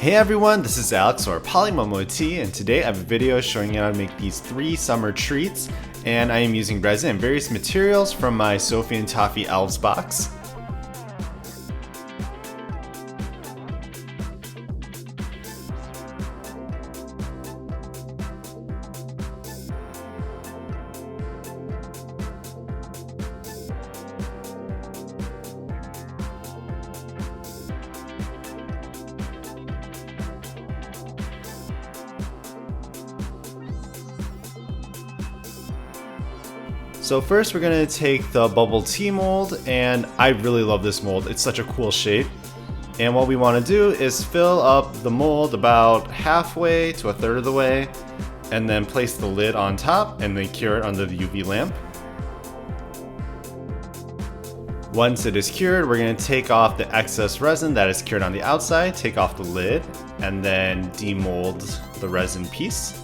Hey everyone, this is Alex or PolymomoTea, and today I have a video showing you how to make these 3 summer treats, and I am using resin and various materials from my Sophie and Toffee Elves box. So first we're going to take the bubble tea mold, and I really love this mold. It's such a cool shape. And what we want to do is fill up the mold about halfway to a third of the way, and then place the lid on top and then cure it under the UV lamp. Once it is cured, we're going to take off the excess resin that is cured on the outside, take off the lid, and then demold the resin piece.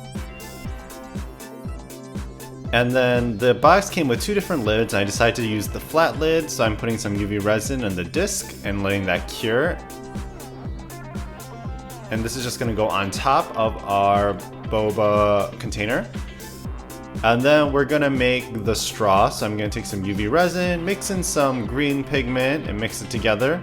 And then the box came with 2 different lids, and I decided to use the flat lid, so I'm putting some UV resin in the disc and letting that cure. And this is just going to go on top of our boba container. And then we're going to make the straw, so I'm going to take some UV resin, mix in some green pigment, and mix it together.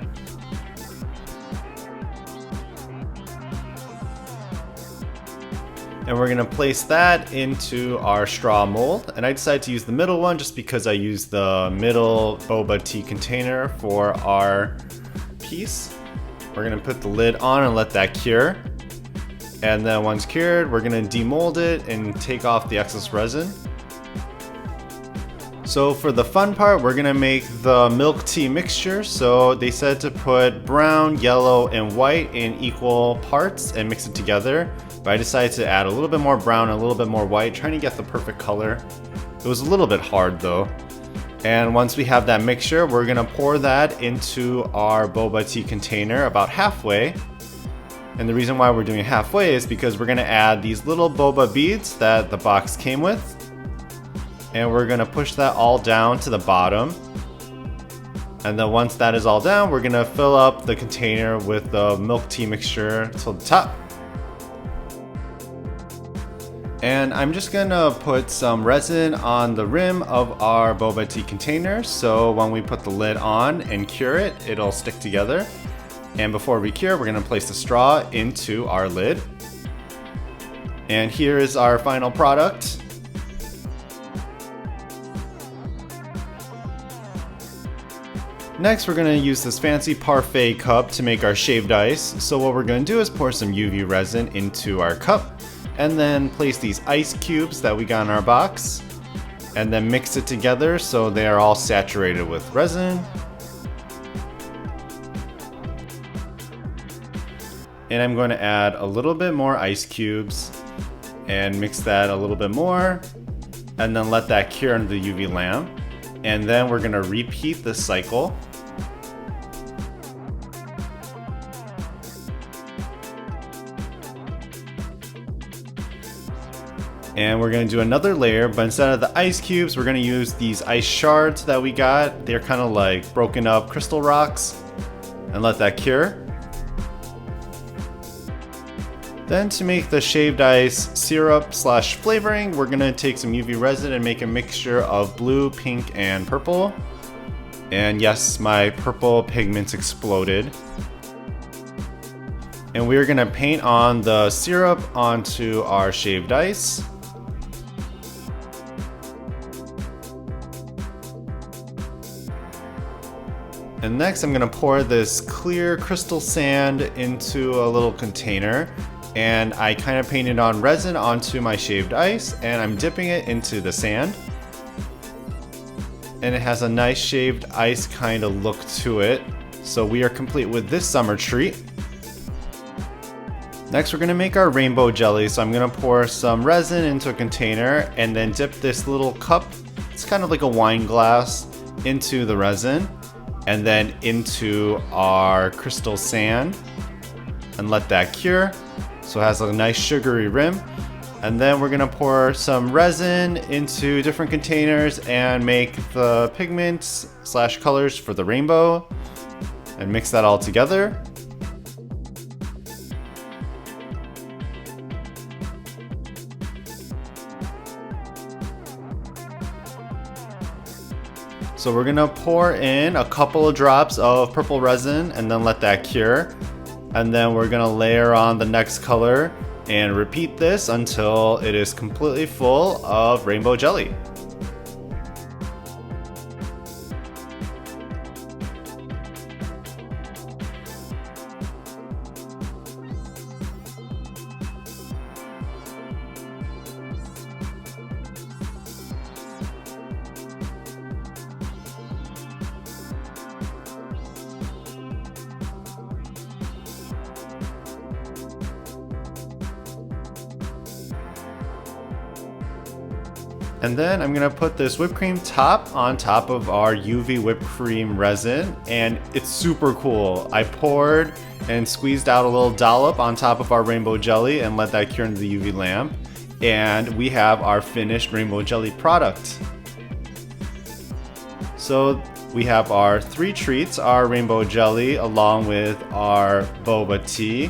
And we're gonna place that into our straw mold. And I decided to use the middle one just because I used the middle boba tea container for our piece. We're gonna put the lid on and let that cure. And then once cured, we're gonna demold it and take off the excess resin. So for the fun part, we're gonna make the milk tea mixture. So they said to put brown, yellow, and white in equal parts and mix it together. But I decided to add a little bit more brown and a little bit more white, trying to get the perfect color. It was a little bit hard though. And once we have that mixture, we're gonna pour that into our boba tea container about halfway. And the reason why we're doing it halfway is because we're gonna add these little boba beads that the box came with. And we're gonna push that all down to the bottom. And then once that is all down, we're gonna fill up the container with the milk tea mixture till the top. And I'm just gonna put some resin on the rim of our boba tea container, so when we put the lid on and cure it, it'll stick together. And before we cure, we're gonna place the straw into our lid. And here is our final product. Next, we're gonna use this fancy parfait cup to make our shaved ice. So what we're gonna do is pour some UV resin into our cup, and then place these ice cubes that we got in our box, and then mix it together so they are all saturated with resin. And I'm going to add a little bit more ice cubes and mix that a little bit more, and then let that cure under the UV lamp. And then we're going to repeat this cycle. And we're going to do another layer, but instead of the ice cubes, we're going to use these ice shards that we got. They're kind of like broken up crystal rocks, and let that cure. Then to make the shaved ice syrup slash flavoring, we're going to take some UV resin and make a mixture of blue, pink, and purple. And yes, my purple pigments exploded. And we're going to paint on the syrup onto our shaved ice. And next I'm going to pour this clear crystal sand into a little container, and I kind of painted on resin onto my shaved ice, and I'm dipping it into the sand. And it has a nice shaved ice kind of look to it. So we are complete with this summer treat. Next we're going to make our rainbow jelly, so I'm going to pour some resin into a container and then dip this little cup, it's kind of like a wine glass, into the resin. And then into our crystal sand and let that cure, so it has a nice sugary rim. And then we're gonna pour some resin into different containers and make the pigments slash colors for the rainbow and mix that all together. So we're gonna pour in a couple of drops of purple resin and then let that cure. And then we're gonna layer on the next color and repeat this until it is completely full of rainbow jelly. And then I'm gonna put this whipped cream top on top of our UV whipped cream resin, and it's super cool. I poured and squeezed out a little dollop on top of our rainbow jelly and let that cure into the UV lamp. And we have our finished rainbow jelly product. So we have our 3 treats, our rainbow jelly along with our boba tea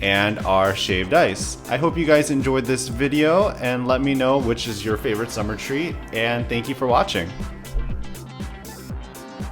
and our shaved ice. I hope you guys enjoyed this video and let me know which is your favorite summer treat, and thank you for watching.